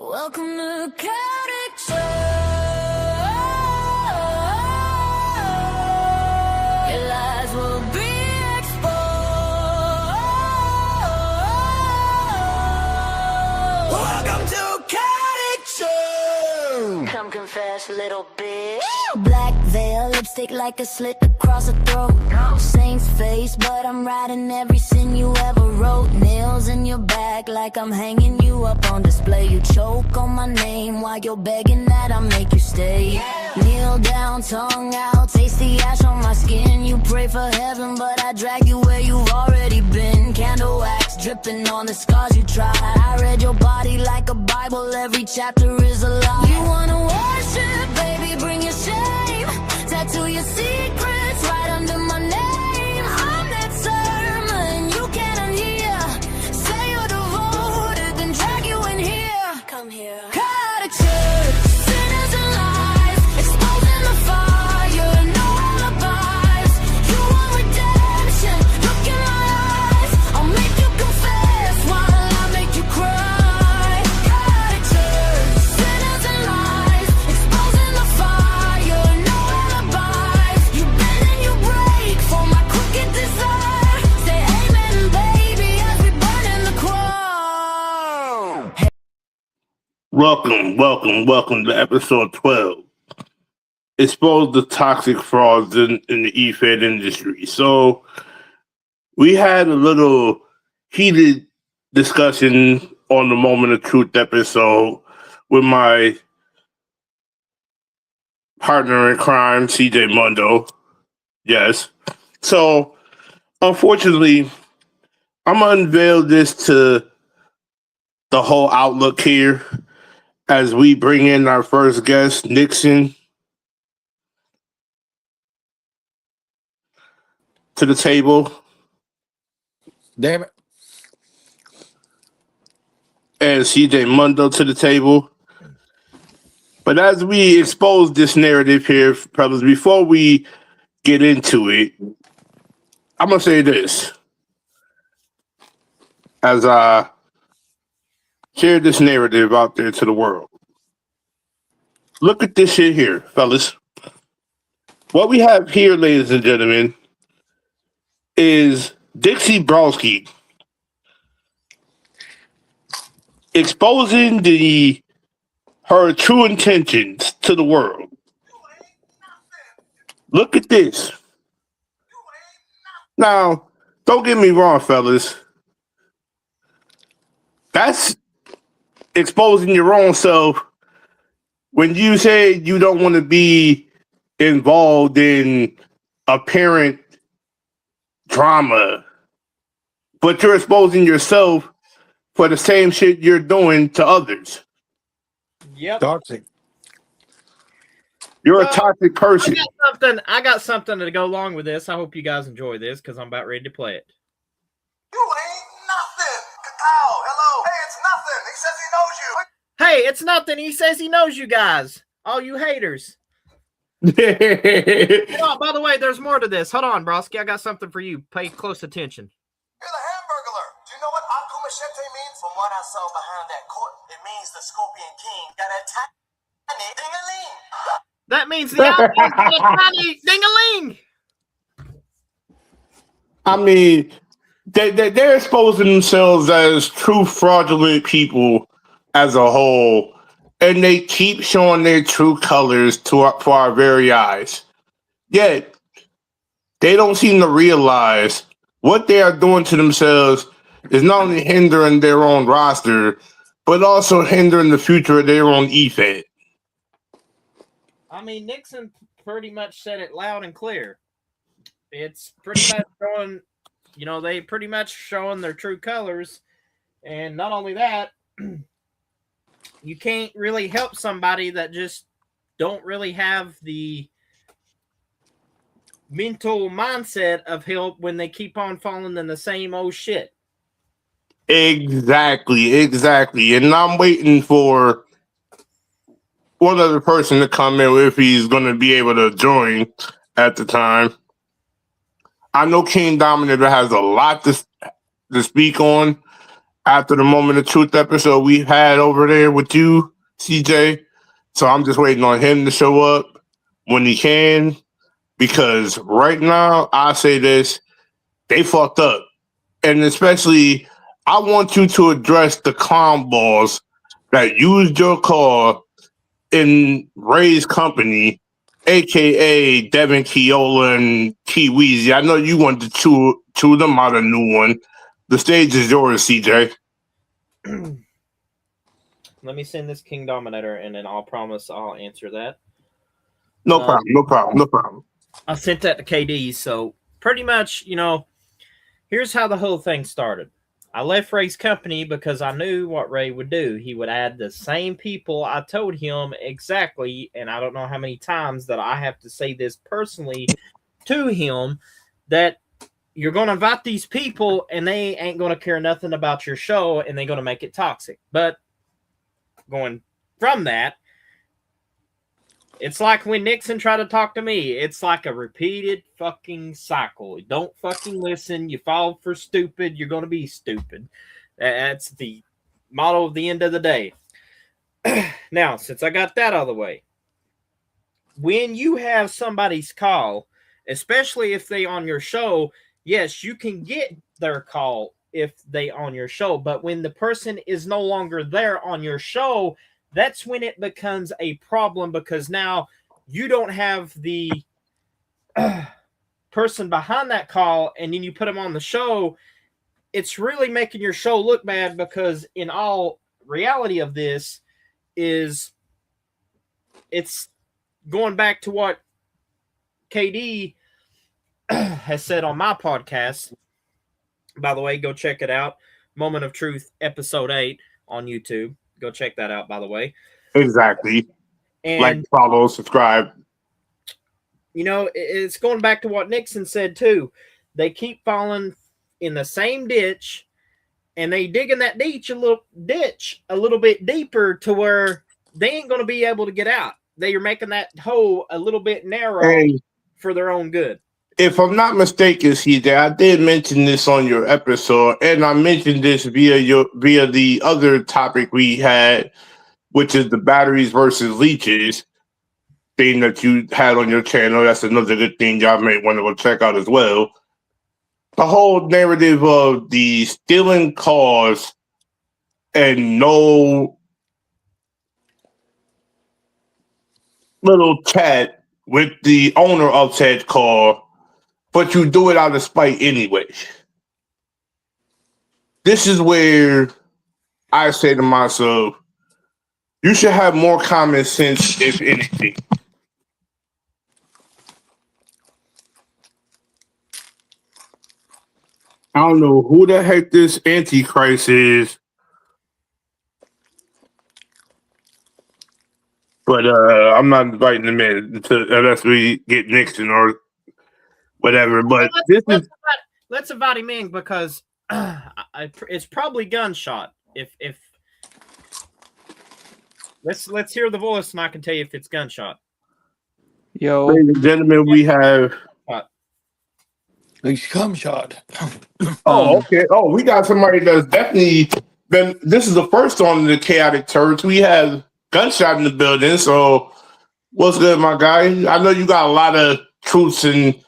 Welcome to Khaotic Show. Your lies will be exposed. Welcome to Khaotic Show. Come confess, little bitch. Black veil, lipstick like a slit across the throat. Saint's face, but I'm writing every sin you ever wrote. Nails in your back like I'm hanging you up on display. You choke on my name while you're begging that I make you stay. Kneel down, tongue out, taste the ash on my skin. You pray for heaven, but I drag you where you've already been. Candle wax dripping on the scars you tried. I read your body like a Bible, every chapter is a lie. You wanna worship, baby, bring your shame. Tattoo your secrets right under my name. I'm that sermon you can't unhear. Say you're devoted, then drag you in here. Come here. Khaotic church, sinners and lies, exposing the fire, no alibis. You want redemption? Look in my eyes. I'll make you confess while I make you cry. Khaotic church, sinners and lies, exposing the fire, no alibis. You bend and you break for my crooked desire. Say amen, baby, as we burn in the crown. Welcome to episode 12. Expose the toxic frauds in the e-fed industry. So we had a little heated discussion on the Moment of Truth episode with my partner in crime, CJ Mundo. Yes. So unfortunately, I'm gonna unveil this to the whole outlook here as we bring in our first guest, Nixon, to the table, Damn it. and CJ Mundo to the table. But as we expose this narrative here, brothers, before we get into it, I'm going to say this. As I share this narrative out there to the world. Look at this shit here, fellas. What we have here, ladies and gentlemen, is Dixie Browski exposing her true intentions to the world. Look at this. Now, don't get me wrong, fellas. That's exposing your own self when you say you don't want to be involved in apparent drama, but you're exposing yourself for the same shit you're doing to others. Yep. Toxic. You're a toxic person. I got something to go along with this. I hope you guys enjoy this because I'm about ready to play it. You ain't nothing. Cacao, hello. Hey, it's nothing. He says he knows you. Hey, it's nothing. He says he knows you guys. All you haters. Oh, by the way, there's more to this. Hold on, Broski. I got something for you. Pay close attention. You're the Hamburglar. Do you know what Aku Machete means? From what I saw behind that court, it means the Scorpion King got a tiny ding-a-ling. That means the outlaws got a tiny ding-a-ling. I mean, they're exposing themselves as true fraudulent people as a whole, and they keep showing their true colors for our very eyes. Yet, they don't seem to realize what they are doing to themselves is not only hindering their own roster, but also hindering the future of their own e-fed. I mean, Nixon pretty much said it loud and clear. It's pretty much showing, they pretty much showing their true colors. And not only that, you can't really help somebody that just don't really have the mental mindset of help when they keep on falling in the same old shit. Exactly. And I'm waiting for one other person to come in if he's going to be able to join at the time. I know King Dominator has a lot to speak on, after the Moment of Truth episode we had over there with you, CJ. So I'm just waiting on him to show up when he can. Because right now, I say this, they fucked up. And especially, I want you to address the clown balls that used your car in Ray's company, aka Devin Keola and Key Weezy. I know you want to chew them out a new one. The stage is yours, CJ. Let me send this King Dominator, and then I'll promise I'll answer that. No problem. I sent that to KD, so pretty much, here's how the whole thing started. I left Ray's company because I knew what Ray would do. He would add the same people. I told him exactly, and I don't know how many times that I have to say this personally to him, that you're going to invite these people, and they ain't going to care nothing about your show, and they're going to make it toxic. But going from that, it's like when Nixon tried to talk to me. It's like a repeated fucking cycle. You don't fucking listen. You fall for stupid. You're going to be stupid. That's the motto of the end of the day. Now, since I got that out of the way, when you have somebody's call, especially if they on your show, yes, you can get their call if they on your show. But when the person is no longer there on your show, that's when it becomes a problem, because now you don't have the person behind that call, and then you put them on the show. It's really making your show look bad, because in all reality of this is it's going back to what KD has said on my podcast. By the way, go check it out. Moment of Truth, episode 8 on YouTube. Go check that out, by the way. Exactly. And like, follow, subscribe. It's going back to what Nixon said, too. They keep falling in the same ditch, and they dig in that ditch a little bit deeper to where they ain't going to be able to get out. They are making that hole a little bit narrow for their own good. If I'm not mistaken, CJ, I did mention this on your episode, and I mentioned this via the other topic we had, which is the batteries versus leeches thing that you had on your channel. That's another good thing y'all may want to go check out as well. The whole narrative of the stealing cars and no little chat with the owner of said car, but you do it out of spite anyway. This is where I say to myself, you should have more common sense, if anything. I don't know who the heck this Antichrist is, but I'm not inviting him in unless we get Nixon or whatever. But let's invite him in, because it's probably gunshot. If let's hear the voice, and I can tell you if it's gunshot. Yo, ladies and gentlemen, we have. It's cum shot. Oh, okay. Oh, we got somebody that's definitely been. This is the first on the Chaotic Turds. We have gunshot in the building. So, what's good, my guy? I know you got a lot of truths and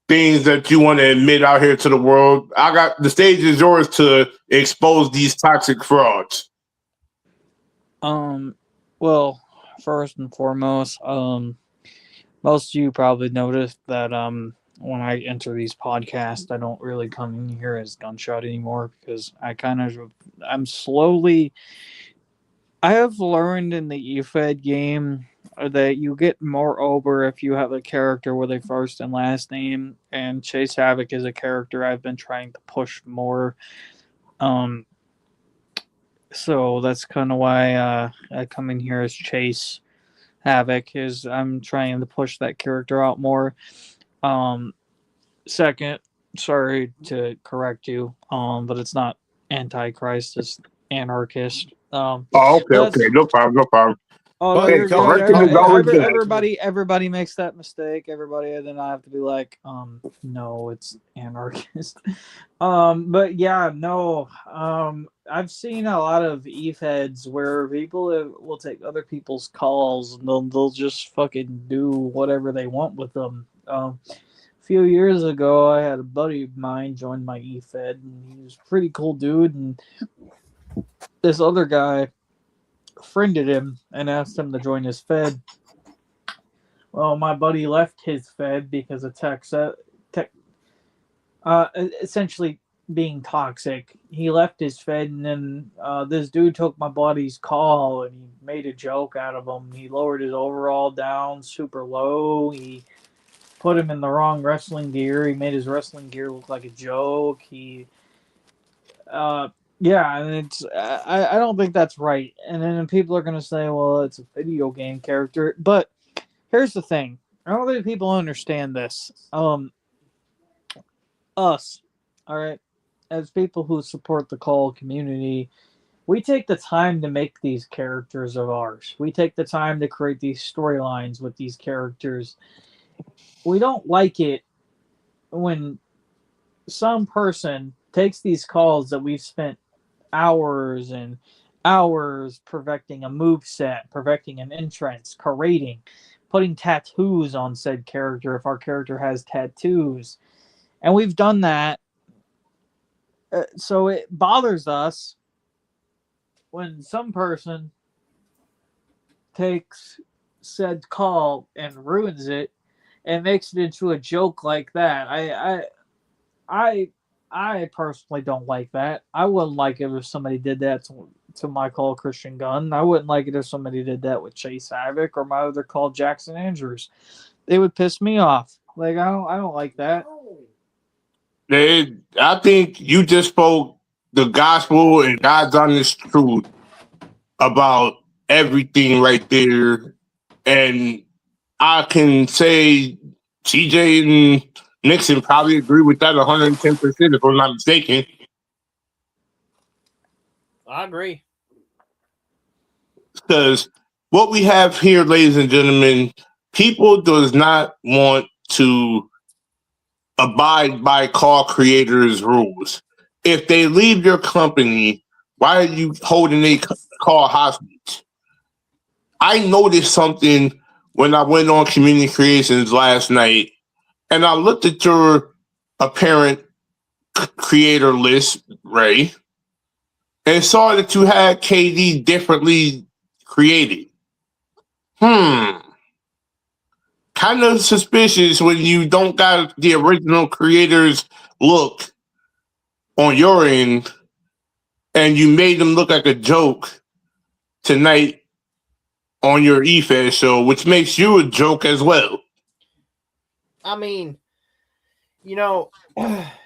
things that you want to admit out here to the world. The stage is yours to expose these toxic frauds. Well, first and foremost, most of you probably noticed that when I enter these podcasts, I don't really come in here as gunshot anymore, because I have learned in the EFED game that you get more over if you have a character with a first and last name, and Chase Havoc is a character I've been trying to push more. So that's kind of why I come in here as Chase Havoc, is I'm trying to push that character out more. Second, sorry to correct you, but it's not Antichrist, it's Anarchist. Okay. No problem. Oh no, But you're good. correction is always good. Everybody makes that mistake. Everybody, and then I have to be like, no, it's anarchist. But yeah, no. I've seen a lot of Eve heads where people will take other people's calls and they'll just fucking do whatever they want with them. A few years ago, I had a buddy of mine join my Eve Fed, and he was a pretty cool dude. And this other guy friended him and asked him to join his Fed. Well, my buddy left his Fed because of essentially being toxic. He left his Fed, and then this dude took my buddy's call and he made a joke out of him. He lowered his overall down super low. He put him in the wrong wrestling gear. He made his wrestling gear look like a joke. Yeah, and it's I don't think that's right. And then people are gonna say, well, it's a video game character. But here's the thing: I don't think people understand this. Us, all right, as people who support the call community, we take the time to make these characters of ours. We take the time to create these storylines with these characters. We don't like it when some person takes these calls that we've spent hours and hours perfecting a move set, perfecting an entrance, creating, putting tattoos on said character if our character has tattoos. And we've done that. So it bothers us when some person takes said call and ruins it and makes it into a joke like that. I personally don't like that. I wouldn't like it if somebody did that to my call Christian Gunn. I wouldn't like it if somebody did that with Chase Havoc or my other call Jackson Andrews. It would piss me off. Like I don't like that. I think you just spoke the gospel and God's honest truth about everything right there. And I can say CJ and Nixon probably agree with that 110%, if I'm not mistaken. I agree. Because what we have here, ladies and gentlemen, people does not want to abide by call creators' rules. If they leave your company, why are you holding a call hostage? I noticed something when I went on Community Creations last night, and I looked at your apparent creator list, Ray, and saw that you had KD differently created. Kind of suspicious when you don't got the original creator's look on your end and you made them look like a joke tonight on your EFED show, which makes you a joke as well. I mean,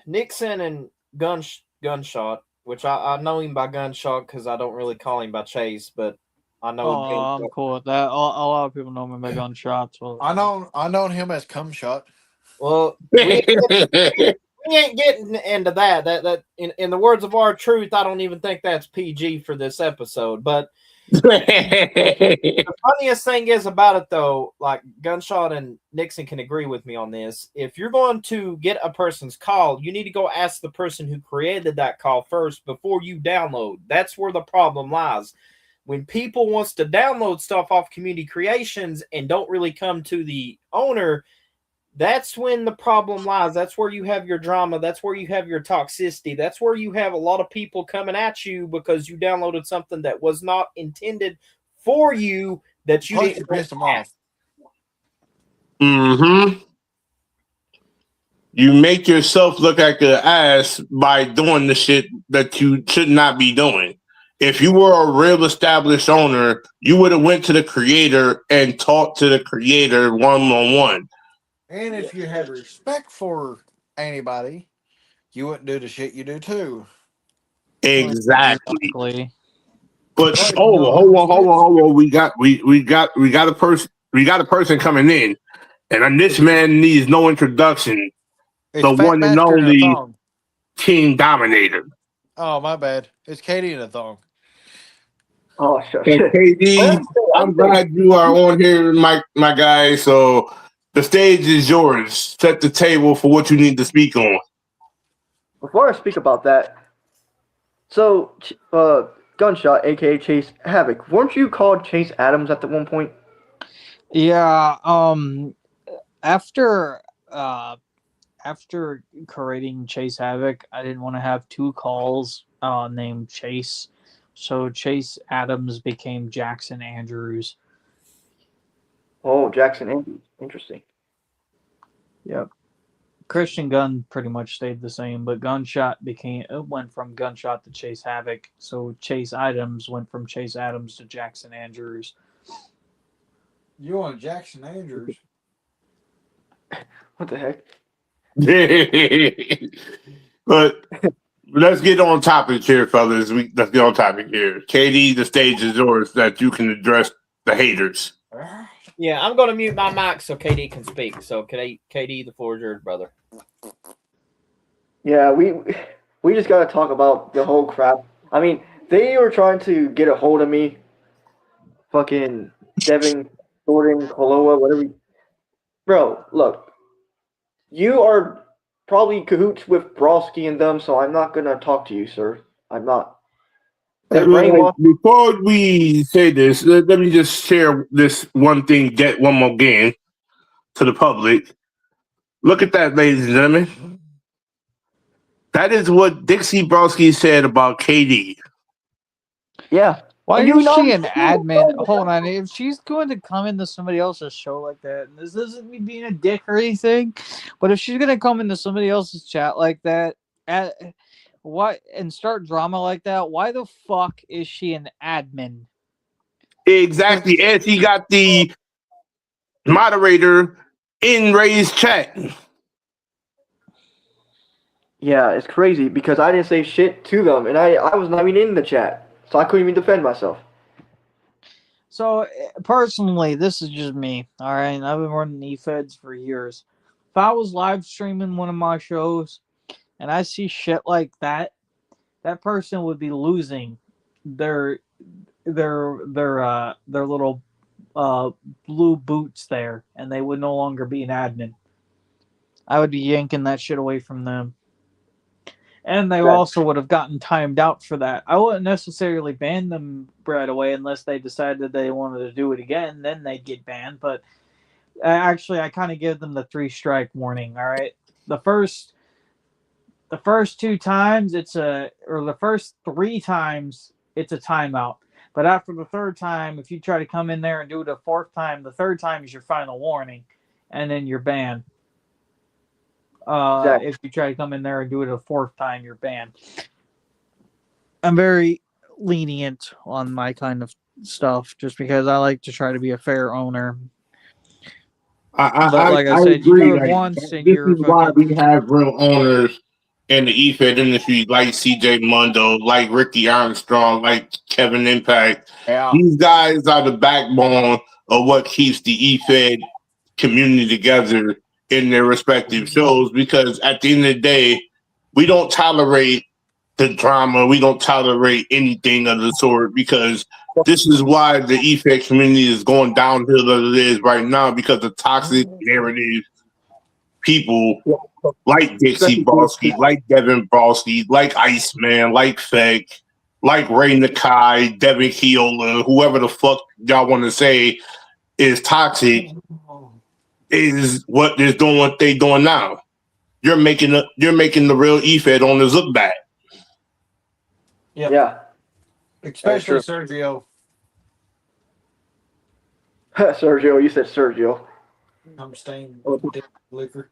Nixon and Gunshot, which I know him by Gunshot because I don't really call him by Chase, but I know. I'm cool with that. A lot of people know me by Gunshots. Well, I know him as Cum Shot. Well, we ain't getting into that. That in the words of our truth, I don't even think that's PG for this episode. But the funniest thing is about it, though, like Gunshot and Nixon can agree with me on this. If you're going to get a person's call, you need to go ask the person who created that call first before you download. That's where the problem lies. When people wants to download stuff off Community Creations and don't really come to the owner, that's when the problem lies. That's where you have your drama. That's where you have your toxicity. That's where you have a lot of people coming at you because you downloaded something that was not intended for you, that you didn't piss them off. You make yourself look like an ass by doing the shit that you should not be doing. If you were a real established owner, you would have went to the creator and talked to the creator one-on-one. And if you had respect for anybody, you wouldn't do the shit you do too. Exactly. But hold on. We got a person coming in, and this man needs no introduction. It's the Fat one and Bastard in a only thong. Team Dominator. Oh, my bad. It's Katie in a thong. Oh, shit. And KD, I'm glad you are on here, my guy. So the stage is yours. Set the table for what you need to speak on. Before I speak about that, so Gunshot, aka Chase Havoc, weren't you called Chase Adams at the one point? Yeah. After after creating Chase Havoc, I didn't want to have two calls named Chase, so Chase Adams became Jackson Andrews. Oh, Jackson Andrews. Interesting. Yep. Christian Gunn pretty much stayed the same, but went from Gunshot to Chase Havoc. So Chase Adams went from Chase Adams to Jackson Andrews. You want Jackson Andrews? What the heck? But let's get on topic here, fellas. Let's get on topic here. KD, the stage is yours that you can address the haters. Yeah, I'm going to mute my mic so KD can speak. So, KD, the floor is yours, brother. Yeah, we just gotta talk about the whole crap. I mean, they were trying to get a hold of me. Fucking Devin, Jordan, Koloa, whatever. Bro, look, you are probably cahoots with Brosky and them, so I'm not gonna talk to you, sir. I'm not. Before we say this, let me just share this one thing, get one more game to the public. Look at that, ladies and gentlemen. That is what Dixie Brosky said about KD. Yeah. Why And you is know- she an admin? Hold on, if she's going to come into somebody else's show like that, and this isn't me being a dick or anything, but if she's gonna come into somebody else's chat like that, and start drama like that, why the fuck is she an admin? Exactly. And she got the moderator in Ray's chat. Yeah, it's crazy because I didn't say shit to them, and I was not even in the chat, so I couldn't even defend myself. So personally, this is just me. All right, I've been running eFeds for years. If I was live streaming one of my shows and I see shit like that, that person would be losing their little blue boots there, and they would no longer be an admin. I would be yanking that shit away from them. And they also would have gotten timed out for that. I wouldn't necessarily ban them right away unless they decided they wanted to do it again. Then they'd get banned. But actually, I kind of give them the 3-strike warning. All right, the first 2 times the first 3 times it's a timeout. But after the 3rd time, if you try to come in there and do it a 4th time, the 3rd time is your final warning, and then you're banned. Exactly. If you try to come in there and do it a 4th time, you're banned. I'm very lenient on my kind of stuff just because I like to try to be a fair owner. I said, agree. you do it once and you're is why fucking... we have real owners in the eFed industry like CJ Mundo, like Ricky Armstrong, like Kevin Impact. Yeah. These guys are the backbone of what keeps the eFed community together in their respective shows, because at the end of the day, we don't tolerate the drama. We don't tolerate anything of the sort, because this is why the eFed community is going downhill as it is right now, because of toxic narrative people like Dixie Brosky, like Devin Brosky, like Iceman, like Feg, like Ray Nakai, Devin Keola, whoever the fuck y'all want to say is toxic, is what they're doing what they doing now. You're making the real eFed owners look bad. Yep. Yeah. Especially Sergio. Sergio, you said Sergio. I'm staying liquor.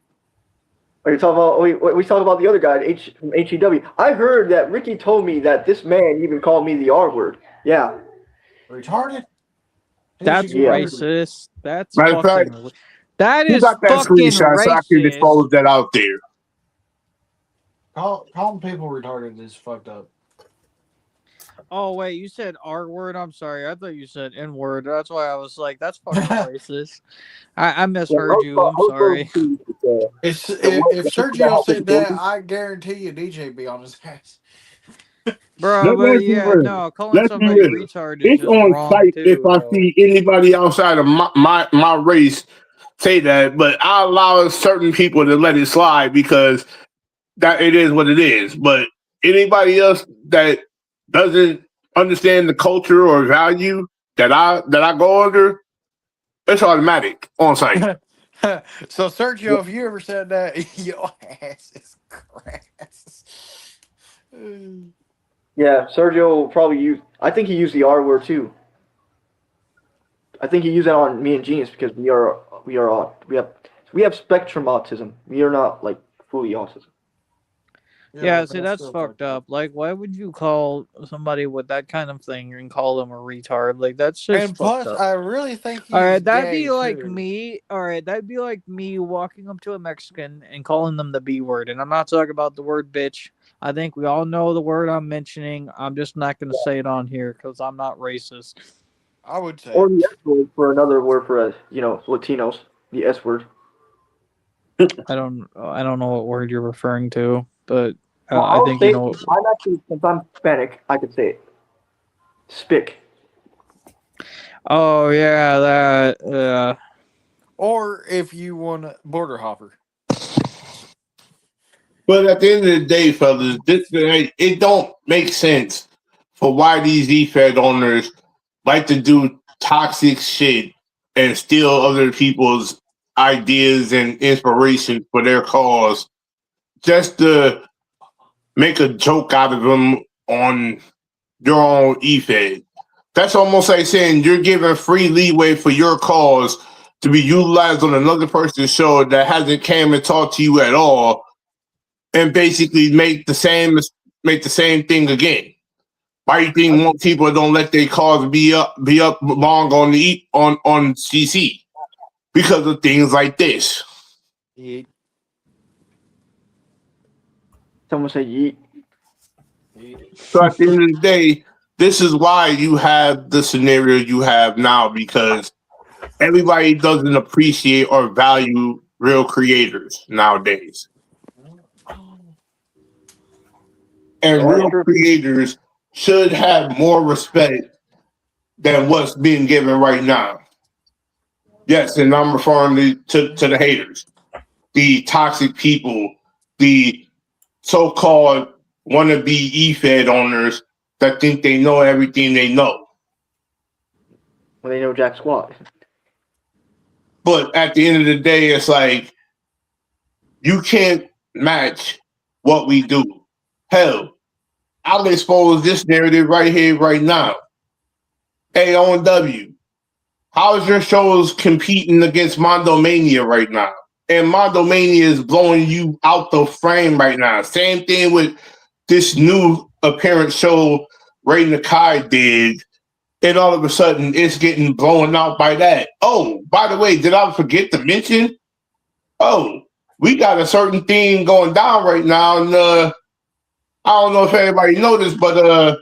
Are you talking about? We talk about the other guy from HEW. I heard that Ricky told me that this man even called me the R word. Yeah. Retarded? That's Yeah. racist. That's Matter of fact, fucking... That you is got that fucking screenshot so I can racist. expose that out there. Calling people retarded is fucked up. Oh, wait, you said R word? I'm sorry. I thought you said N word. That's why I was like, that's fucking racist. I misheard you. I'm sorry. If Sergio said that, I guarantee you DJ be on his ass. Bro, Let's but be yeah, real. no, calling Let's be somebody real. retard is It's just on wrong site if too, I though. see anybody outside of my race say that, but I allow certain people to let it slide because that it is what it is. But anybody else that doesn't understand the culture or value that I go under, it's automatic on site. So Sergio, if you ever said that, your ass is grass. Yeah, Sergio probably used. I think he used the R word too. I think he used that on me and Genius because we have spectrum autism. We are not like fully autism. Yeah, But see, that's that's still fucked fucked up. up. Like, why would you call somebody with that kind of thing and call them a retard? Like, that's just And fucked plus, up. I really think All he's right, that'd gay be like too. me. All right, that'd be like me walking up to a Mexican and calling them the B word. And I'm not talking about the word bitch. I think we all know the word I'm mentioning. I'm just not going to say it on here because I'm not racist. I would say Or it. the S word for another word for Latinos. The S word. I don't know what word you're referring to, but I I'll think say you it. know. I'm actually, since I'm Hispanic, I could say it. Spick. Oh yeah, that. Or if you want border hopper. But at the end of the day, fellas, it don't make sense for why these E-Fed owners like to do toxic shit and steal other people's ideas and inspiration for their cause just to make a joke out of them on your own E-Fed. That's almost like saying you're giving free leeway for your cause to be utilized on another person's show that hasn't came and talked to you at all and basically make the same thing again. Why do you think more people don't let their cars be up long on on CC? Because of things like this. Yeah. Someone say yeet. So at the end of the day, this is why you have the scenario you have now because everybody doesn't appreciate or value real creators nowadays. And Yeah, that's real true. creators should have more respect than what's being given right now. Yes, and I'm referring to the haters, the toxic people, the so-called wannabe E-Fed owners that think they know everything they know. When they know Jack squat. But at the end of the day, it's like you can't match what we do. Hell, I'll expose this narrative right here, right now. Hey, OW, how's your shows competing against Mondomania right now? And Mondomania is blowing you out the frame right now. Same thing with this new apparent show Ray Nakai did. And all of a sudden, it's getting blown out by that. Oh, by the way, did I forget to mention? Oh, we got a certain thing going down right now. And I don't know if everybody noticed, but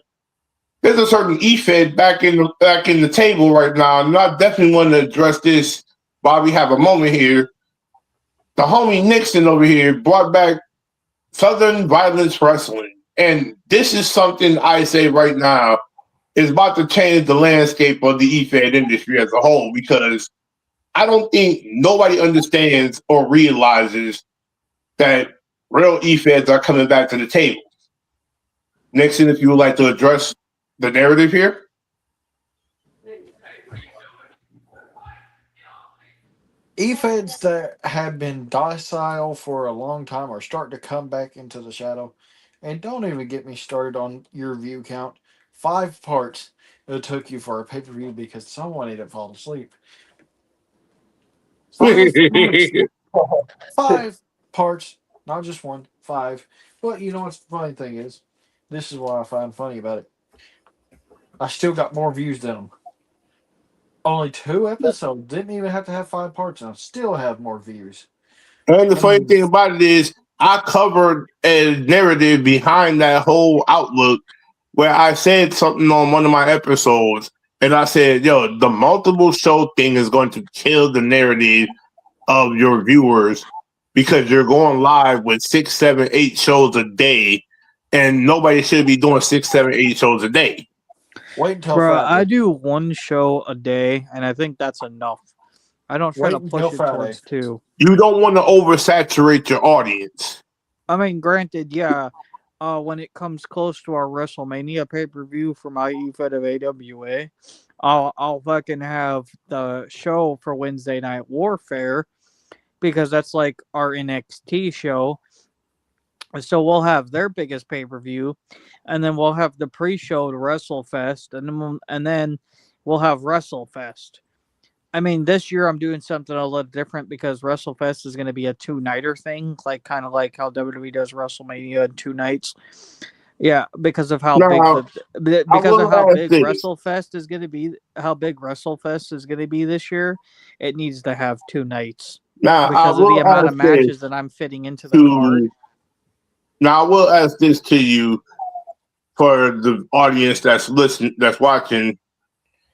there's a certain E-Fed back in the table right now. And I definitely want to address this while we have a moment here. The homie Nixon over here brought back Southern Violence Wrestling. And this is something I say right now is about to change the landscape of the E-Fed industry as a whole because I don't think nobody understands or realizes that real E-Feds are coming back to the table. Nixon, if you would like to address the narrative here. E-Feds that have been docile for a long time are starting to come back into the shadow. And don't even get me started on your view count. 5 parts it took you for a pay-per-view because someone didn't fall asleep. 5 parts. 5 parts. Not just one. 5. But you know what's the funny thing is? This is what I find funny about it. I still got more views than them. Only 2 episodes. Didn't even have to have 5 parts and I still have more views. And the I funny mean, thing about it is, I covered a narrative behind that whole outlook where I said something on one of my episodes, and I said, "Yo, the multiple show thing is going to kill the narrative of your viewers because you're going live with 6, 7, 8 shows a day, and nobody should be doing 6, 7, 8 shows a day. Wait until Bro, Friday. I do one show a day, and I think that's enough. I don't try Wait to until push it Friday. towards 2. You don't want to oversaturate your audience. I mean, granted, yeah. When it comes close to our WrestleMania pay-per-view for my EFED of AWA, I'll fucking have the show for Wednesday Night Warfare because that's like our NXT show. So we'll have their biggest pay-per-view, and then we'll have the pre-show to WrestleFest, and then we'll have WrestleFest. I mean, this year I'm doing something a little different because WrestleFest is going to be a 2-nighter thing, like kind of like how WWE does WrestleMania in 2 nights. Yeah, because of how big WrestleFest is going to be, how big WrestleFest is going to be this year. It needs to have 2 nights because of the amount of matches that I'm fitting into the card. Now I will ask this to you for the audience that's listening, that's watching.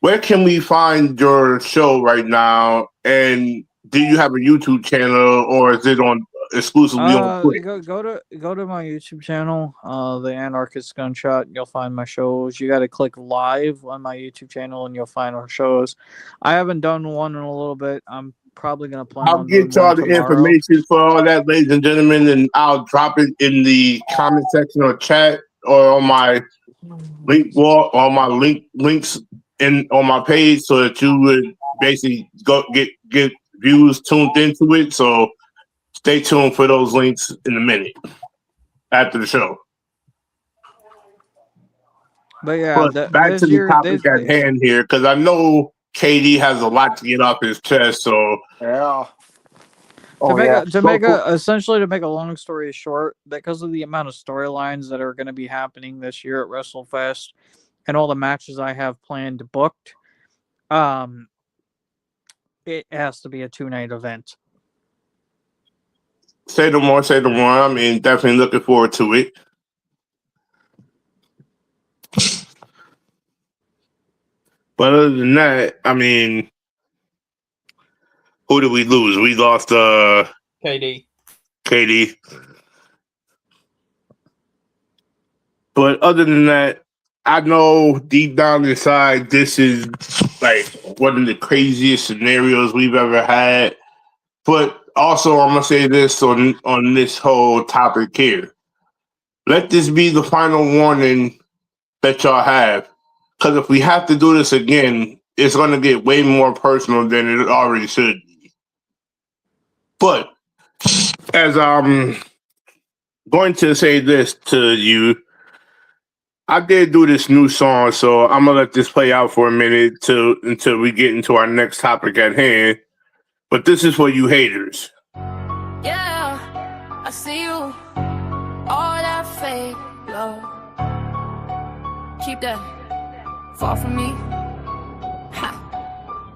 Where can we find your show right now? And do you have a YouTube channel, or is it on exclusively on Twitch? Go to my YouTube channel, The Anarchist Gunshot. You'll find my shows. You got to click live on my YouTube channel, and you'll find our shows. I haven't done one in a little bit. I'm probably gonna plan. I'll get y'all the information for all that, ladies and gentlemen, and I'll drop it in the comment section or chat or on my link wall, on my links on my page, so that you would basically go get views tuned into it. So stay tuned for those links in a minute after the show. But yeah, back to the topic at hand here, because I know KD has a lot to get off his chest. So yeah. To make a long story short, because of the amount of storylines that are going to be happening this year at WrestleFest and all the matches I have planned booked, it has to be a 2-night event. Say no more. I mean, definitely looking forward to it. But other than that, I mean, who did we lose? We lost KD. But other than that, I know deep down inside, this is like one of the craziest scenarios we've ever had. But also, I'm gonna say this on this whole topic here. Let this be the final warning that y'all have. Because if we have to do this again, it's going to get way more personal than it already should be. But as I'm going to say this to you, I did do this new song, so I'm going to let this play out for a minute until we get into our next topic at hand. But this is for you haters. Yeah, I see you. All that fake love. Keep that. Far from me. Ha.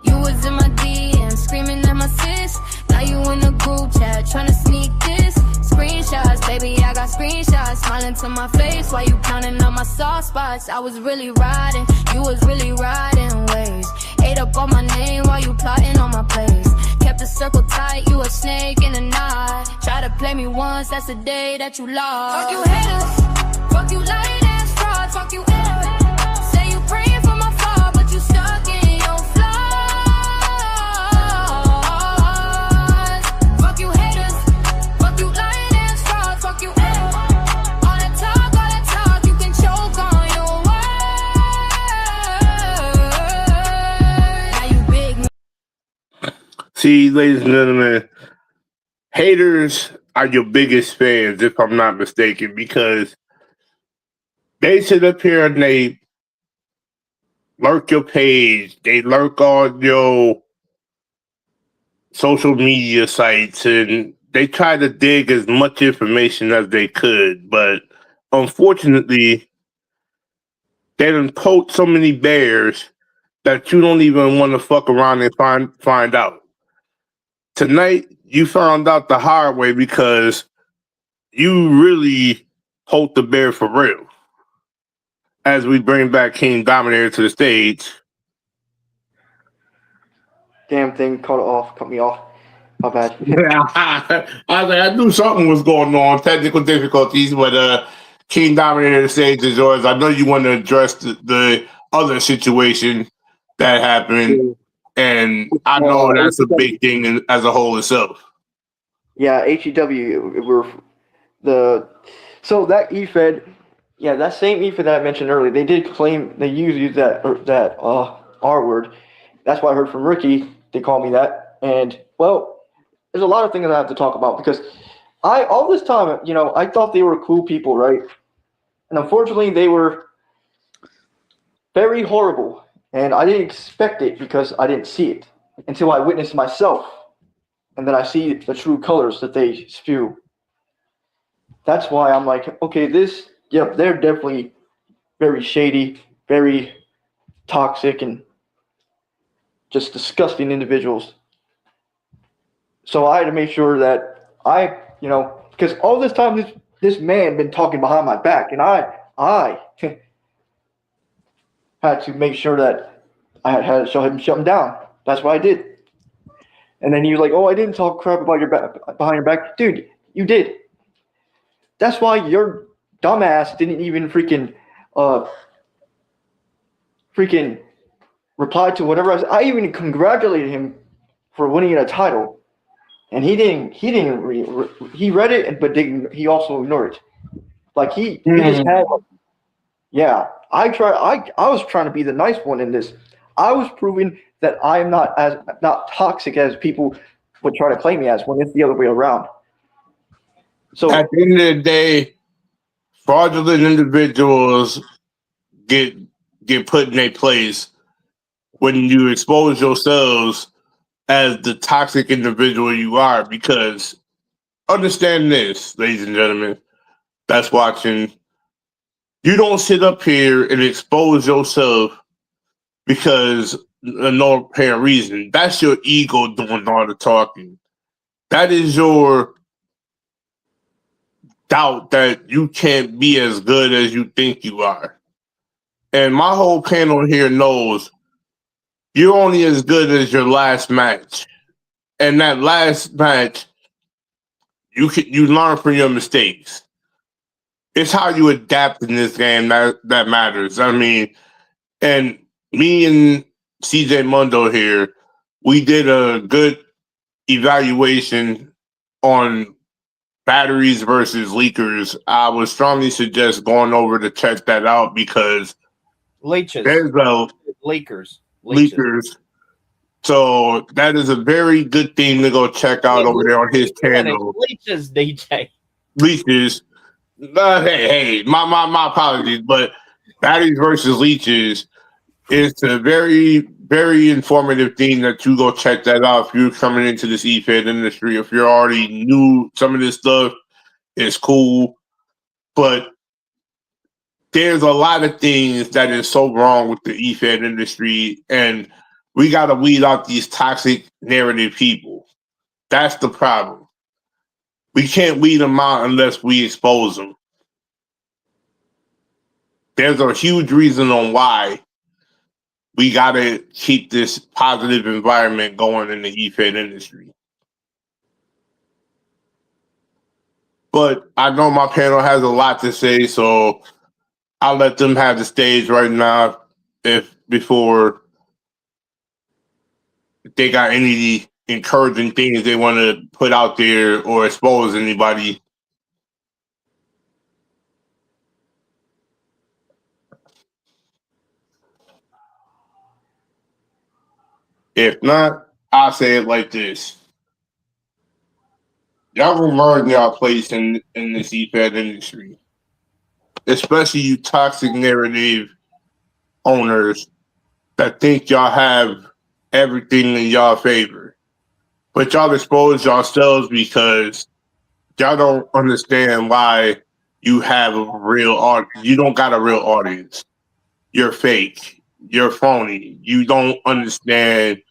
You was in my DM screaming at my sis. Now you in the group chat trying to sneak this. Screenshots, baby, I got screenshots. Smiling to my face while you counting up my soft spots. I was really riding, you was really riding waves. Ate up on my name while you plotting on my place. Kept the circle tight, you a snake in a knot. Try to play me once, that's the day that you lost. Fuck you haters, fuck you lying ass frauds, fuck you haters. Praying for my fall, but you stuck in your flaws. Fuck you haters, fuck you lying ass frauds, fuck you haters. All that talk, you can choke on your words. Now you big. See, ladies and gentlemen, haters are your biggest fans, if I'm not mistaken, because they sit up here and they lurk your page, they lurk on your social media sites, and they try to dig as much information as they could. But unfortunately, they done poked so many bears that you don't even want to fuck around and find out. Tonight, you found out the hard way because you really poked the bear for real. As we bring back King Dominator to the stage. Damn thing cut me off. My bad. I was like, I knew something was going on, technical difficulties, but King Dominator, the stage is yours. I know you want to address the other situation that happened, and I know that's a big thing as a whole itself. Yeah, HEW were so that EFED, yeah, that same EFED that I mentioned earlier, they did claim they use that R word. That's what I heard from Ricky. They call me that, and well, there's a lot of things I have to talk about because all this time, I thought they were cool people, right? And unfortunately, they were very horrible, and I didn't expect it because I didn't see it until I witnessed myself, and then I see the true colors that they spew. That's why I'm like, okay, they're definitely very shady, very toxic, and just disgusting individuals. So I had to make sure that because all this time this man been talking behind my back, and I had to make sure that I had to shut him down. That's what I did. And then he was like, "Oh, I didn't talk crap about your back behind your back, dude. You did. That's why your dumbass didn't even uh, freaking reply to whatever I said. I even congratulated him for winning a title, and he didn't. He read it, but didn't. He also ignored it. Like he just had. Yeah, I was trying to be the nice one in this. I was proving that I'm not toxic as people would try to claim me as when it's the other way around. So at the end of the day, fraudulent individuals get put in their place when you expose yourselves as the toxic individual you are. Because understand this, ladies and gentlemen, that's watching. You don't sit up here and expose yourself because of no apparent reason. That's your ego doing all the talking. That is your doubt that you can't be as good as you think you are. And my whole panel here knows you're only as good as your last match. And that last match, you learn from your mistakes. It's how you adapt in this game that matters. I mean, and me and CJ Mundo here, we did a good evaluation on batteries versus leakers. I would strongly suggest going over to check that out because Leeches. there's Leakers. leakers. So that is a very good thing to go check out over there on his channel. Leeches, DJ. Leeches. Hey, my apologies, but batteries versus leeches is a very, very informative thing that you go check that out if you're coming into this EFED industry. If you're already new, some of this stuff is cool, but there's a lot of things that is so wrong with the EFED industry, and we got to weed out these toxic narrative people. That's the problem. We can't weed them out unless we expose them. There's a huge reason on why we got to keep this positive environment going in the EFED industry. But I know my panel has a lot to say, so I'll let them have the stage right now before they got any encouraging things they want to put out there or expose anybody. If not, I'll say it like this. Y'all will learn y'all place in this EFED industry. Especially you toxic narrative owners that think y'all have everything in y'all favor. But y'all expose yourselves because y'all don't understand why you have a real you don't got a real audience. You're fake. You're phony. You don't understand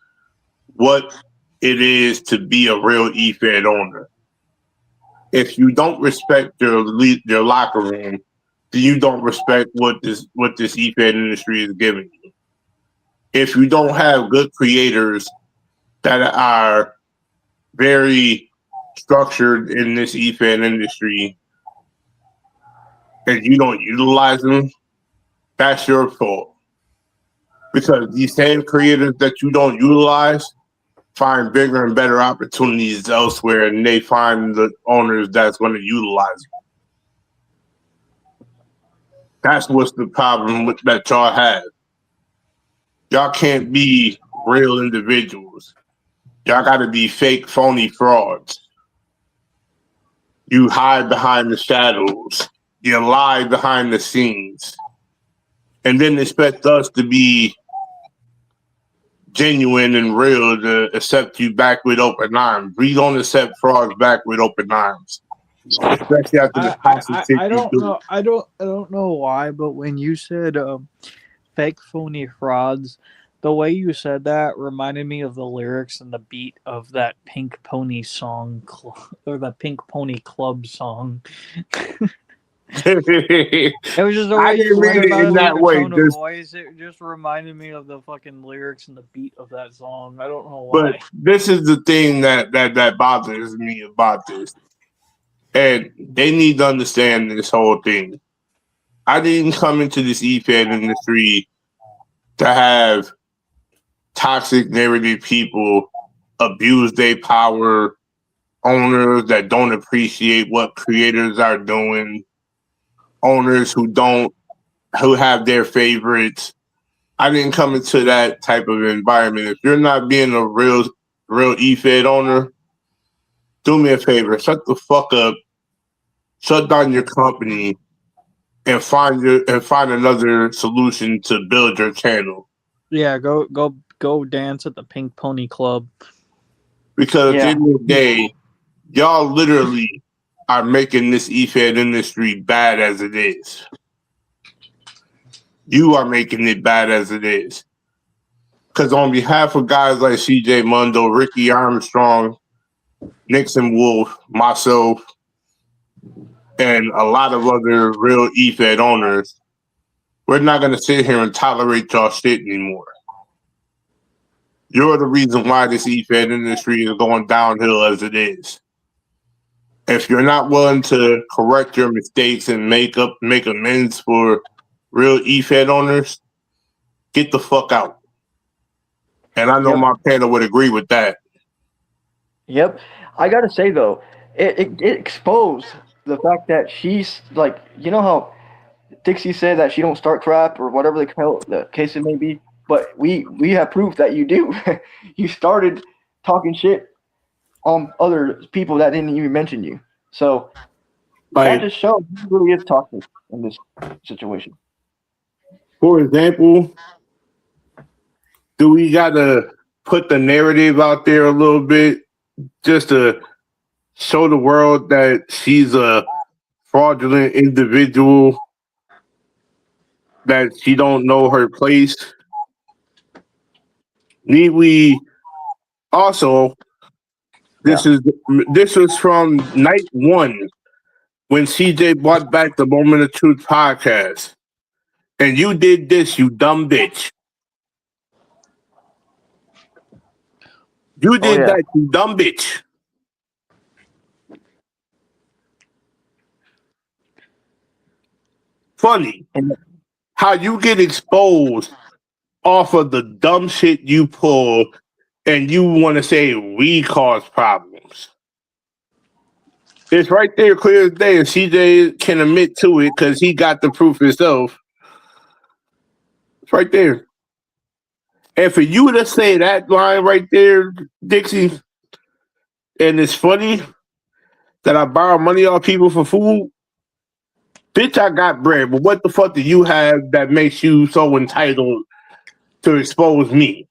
what it is to be a real EFED owner. If you don't respect your locker room, then you don't respect what this EFED industry is giving you. If you don't have good creators that are very structured in this EFED industry, and you don't utilize them, that's your fault. Because these same creators that you don't utilize find bigger and better opportunities elsewhere, and they find the owners that's going to utilize them. That's what's the problem with that y'all have. Y'all can't be real individuals. Y'all got to be fake, phony frauds. You hide behind the shadows. You lie behind the scenes. And then expect us to be genuine and real to accept you back with open arms. We don't accept frauds back with open arms. Especially after the toxic shit I you don't do. know. I don't know why, but when you said fake phony frauds, the way you said that reminded me of the lyrics and the beat of that Pink Pony song or the Pink Pony Club song. It was just the I way you didn't went mean it about in it that with the way. tone of voice. It just reminded me of the fucking lyrics and the beat of that song. I don't know why. But this is the thing that bothers me about this. And they need to understand this whole thing. I didn't come into this e-fan industry to have toxic narrative people abuse their power, owners that don't appreciate what creators are doing, owners who have their favorites. I didn't come into that type of environment. If you're not being a real e-fed owner, do me a favor, shut the fuck up, shut down your company, and find another solution to build your channel. Yeah, go dance at the Pink Pony Club. Because at the end of the day, y'all literally are making this e-fed industry bad as it is. You are making it bad as it is. Because on behalf of guys like CJ Mundo, Ricky Armstrong, Nixon Wolf, myself, and a lot of other real e-fed owners, we're not going to sit here and tolerate y'all shit anymore. You're the reason why this e-fed industry is going downhill as it is. If you're not willing to correct your mistakes and make amends for real e-fed owners, get the fuck out. And I know my panel would agree with that. Yep. I gotta say though, it exposed the fact that she's like, you know how Dixie said that she don't start crap or whatever the case it may be, but we have proof that you do. You started talking shit on other people that didn't even mention you. So that just shows who really is toxic in this situation. For example, do we gotta put the narrative out there a little bit just to show the world that she's a fraudulent individual, that she don't know her place? Need we also? This was from night one when CJ brought back the Moment of Truth podcast, and you did this, you dumb bitch. You did that, you dumb bitch. Funny how you get exposed off of the dumb shit you pull, and you want to say we cause problems. It's right there, clear as day, and CJ can admit to it because he got the proof himself. It's right there. And for you to say that line right there, Dixie, and it's funny that I borrow money off people for food, bitch, I got bread, but what the fuck do you have that makes you so entitled to expose me?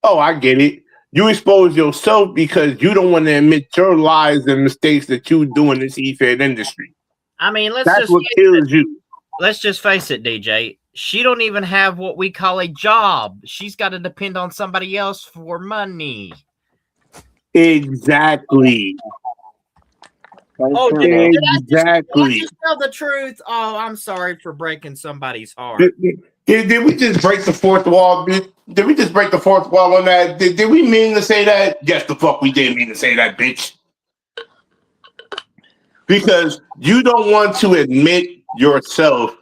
Oh, I get it. You expose yourself because you don't want to admit your lies and mistakes that you do in this e-fed industry. I mean, that's what kills you. Let's just face it, DJ. She don't even have what we call a job. She's got to depend on somebody else for money. Exactly. Oh, exactly. Did I just tell the truth? Oh, I'm sorry for breaking somebody's heart. Did we just break the fourth wall? Did we just break the fourth wall on that? Did we mean to say that? Yes, the fuck we did mean to say that, bitch. Because you don't want to admit yourself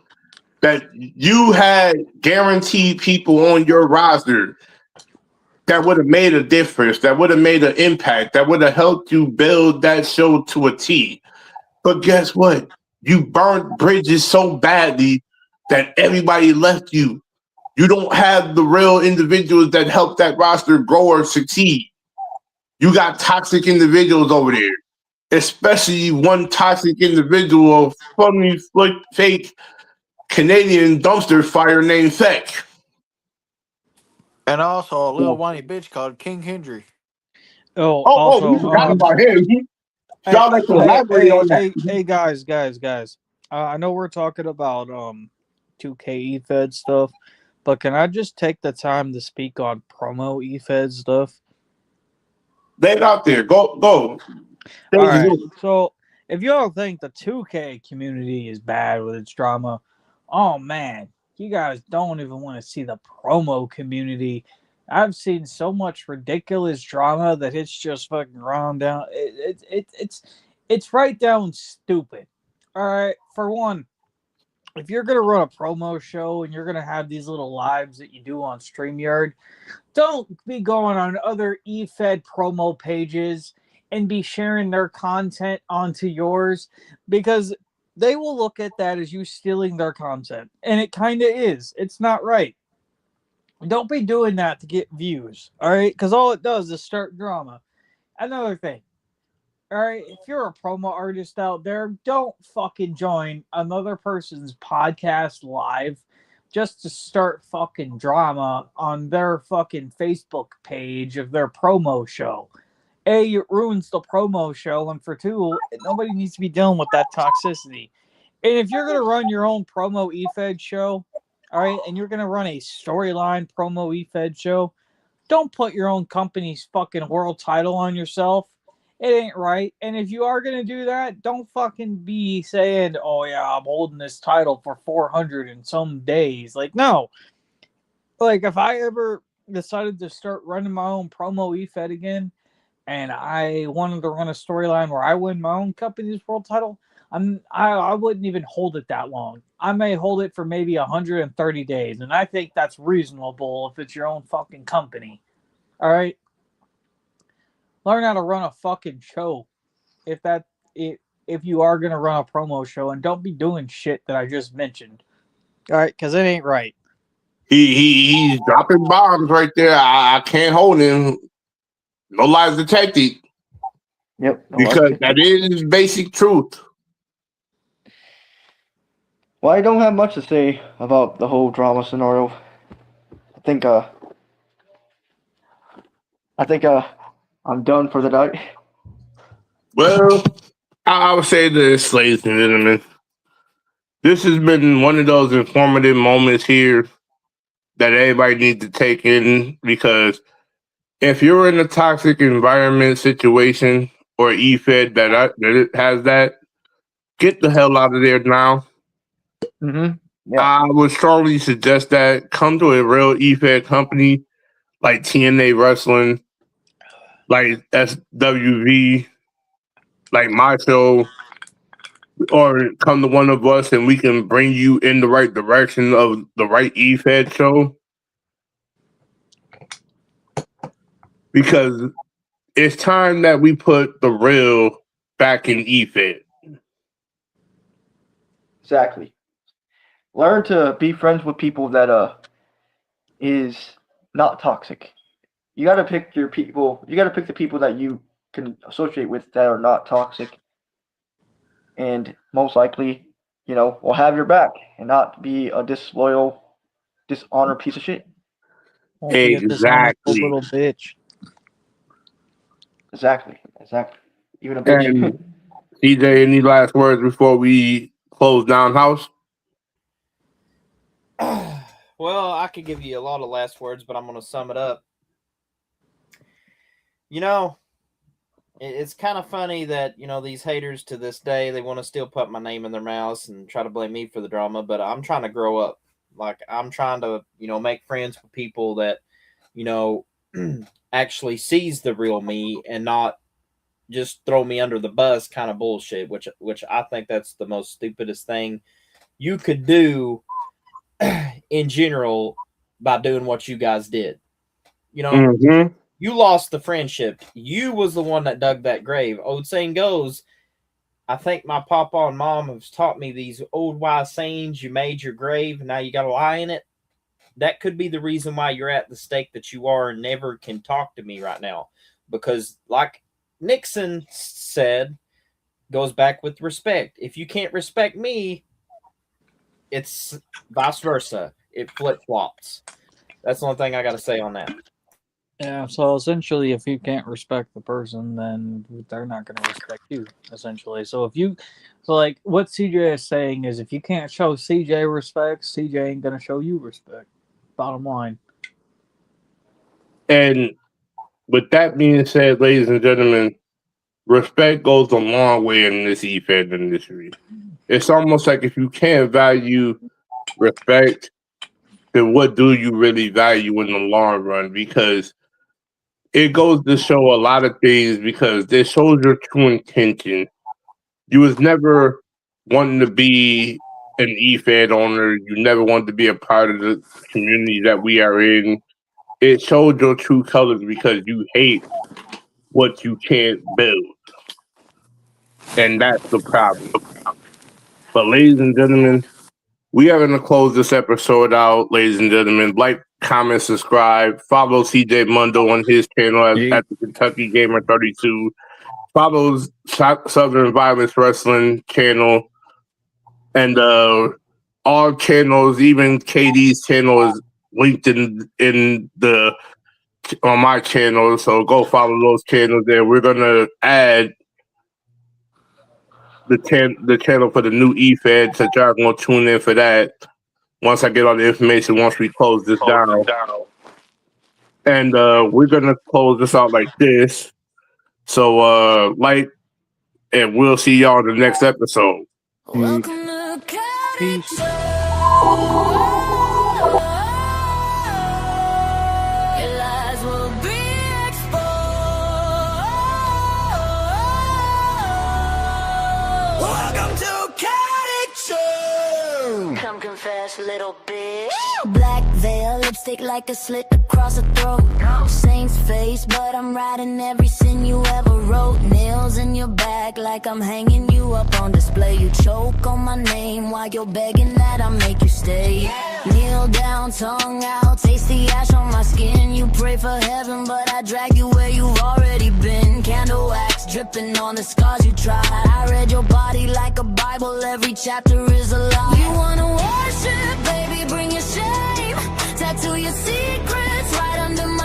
that you had guaranteed people on your roster that would have made a difference, that would have made an impact, that would have helped you build that show to a T. But guess what? You burnt bridges so badly that everybody left you. You don't have the real individuals that help that roster grow or succeed. You got toxic individuals over there, especially one toxic individual, a funny, fake Canadian dumpster fire named Feck. And also a little whiny bitch called King Hendry. Oh, We also, forgot about him. hey, Y'all like to hey, elaborate hey, on that. hey, guys. I know we're talking about 2K eFed stuff, but can I just take the time to speak on promo eFed stuff? Lay it out there. Go. All right. So if y'all think the 2K community is bad with its drama, oh man, you guys don't even want to see the promo community. I've seen so much ridiculous drama that it's just fucking run down. It's right down stupid. All right. For one, if you're gonna run a promo show and you're gonna have these little lives that you do on StreamYard, don't be going on other eFed promo pages and be sharing their content onto yours, because they will look at that as you stealing their content. And it kind of is. It's not right. Don't be doing that to get views, all right? Because all it does is start drama. Another thing, all right, if you're a promo artist out there, don't fucking join another person's podcast live just to start fucking drama on their fucking Facebook page of their promo show. A, it ruins the promo show, and for two, nobody needs to be dealing with that toxicity. And if you're gonna run your own promo eFed show, all right, and you're gonna run a storyline promo eFed show, don't put your own company's fucking world title on yourself. It ain't right. And if you are gonna do that, don't fucking be saying, "Oh yeah, I'm holding this title for 400 and some days." Like, no. Like, if I ever decided to start running my own promo eFed again, and I wanted to run a storyline where I win my own company's world title, I wouldn't even hold it that long. I may hold it for maybe 130 days, and I think that's reasonable if it's your own fucking company. All right, learn how to run a fucking show if that if you are gonna run a promo show, and don't be doing shit that I just mentioned. All right, because it ain't right. He's dropping bombs right there. I can't hold him. No lies detected. Yep. Because that is basic truth. Well, I don't have much to say about the whole drama scenario. I think I'm done for the night. Well, I would say this, ladies and gentlemen. This has been one of those informative moments here that everybody needs to take in, because if you're in a toxic environment situation or EFED that it has that, get the hell out of there now. Mm-hmm. Yeah. I would strongly suggest that come to a real EFED company like TNA Wrestling, like SWV, like my show, or come to one of us and we can bring you in the right direction of the right EFED show. Because it's time that we put the real back in EFED. Exactly. Learn to be friends with people that is not toxic. You gotta pick your people. You gotta pick the people that you can associate with that are not toxic, and most likely, will have your back and not be a disloyal, dishonored piece of shit. Won't be a dishonorable Exactly. little bitch. Exactly. Even a bitch. And CJ, any last words before we close down house? Well, I could give you a lot of last words, but I'm going to sum it up. It's kind of funny that, these haters to this day, they want to still put my name in their mouths and try to blame me for the drama, but I'm trying to grow up. Like, I'm trying to, make friends with people that, actually sees the real me and not just throw me under the bus kind of bullshit, which I think that's the most stupidest thing you could do in general by doing what you guys did. You know, Mm-hmm. you lost the friendship. You was the one that dug that grave. Old saying goes, I think my papa and mom have taught me these old wise sayings. You made your grave, and now you got to lie in it. That could be the reason why you're at the stake that you are and never can talk to me right now. Because like Nixon said, goes back with respect. If you can't respect me, it's vice versa. It flip-flops. That's the only thing I got to say on that. Yeah, so essentially, if you can't respect the person, then they're not going to respect you, essentially. So like, what CJ is saying is if you can't show CJ respect, CJ ain't going to show you respect. Bottom line. And with that being said, ladies and gentlemen, respect goes a long way in this e-fan industry. It's almost like if you can't value respect, then what do you really value in the long run? Because it goes to show a lot of things because it shows your true intention. You was never wanting to be an e-fan owner. You never wanted to be a part of the community that we are in. It showed your true colors because you hate what you can't build. And that's the problem. But ladies and gentlemen, we are going to close this episode out, ladies and gentlemen. Like, comment, subscribe. Follow CJ Mundo on his channel at the Kentucky Gamer 32. Follow Southern Violence Wrestling channel. And all channels, even KD's channel, is linked in the on my channel. So go follow those channels there. We're going to add the channel for the new e-fed, so y'all gonna tune in for that once I get all the information once we close this down. And we're gonna close this out like this. So and we'll see y'all in the next episode. Welcome to Khaotic Peace. Show. Your lies will be exposed. Welcome to Khaotic Show. Come confess, little bitch. Black veil, lipstick like a slit across the throat. Saint's face, but I'm writing every sin you ever wrote. Nails in your back like I'm hanging you up on display. You choke on my name while you're begging that I make you stay. Kneel down, tongue out, taste the ash on my skin. You pray for heaven, but I drag you where you've already been. Candle wax dripping on the scars you tried. I read your body like a Bible, every chapter is a lie. You wanna worship, baby, bring your shame. Tattoo your secrets right under my